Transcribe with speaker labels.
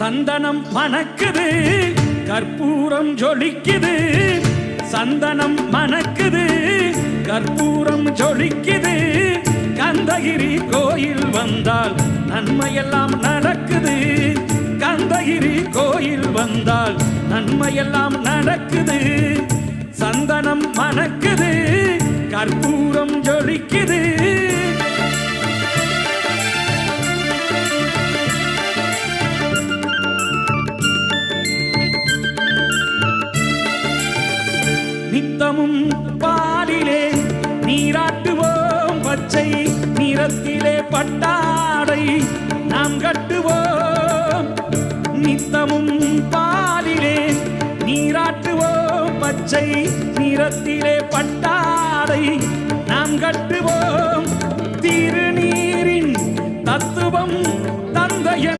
Speaker 1: சந்தனம் மணக்குது கற்பூரம் ஜொலிக்குது சந்தனம் மணக்குது கற்பூரம் ஜொலிக்குது கந்தகிரி கோயில் வந்தால் நன்மையெல்லாம் நடக்குது கந்தகிரி கோயில் வந்தால் நன்மையெல்லாம் நடக்குது சந்தனம் மணக்குது கற்பூரம் ஜொலிக்குது நித்தமும் பாலிலே நீராட்டுவோம் பச்சை நிறத்திலே பட்டாடை நாம் கட்டுவோம் நித்தமும் பாலிலே நீராட்டுவோம் பச்சை நிறத்திலே பட்டாடை நாம் கட்டுவோம் திருநீரின் தத்துவம்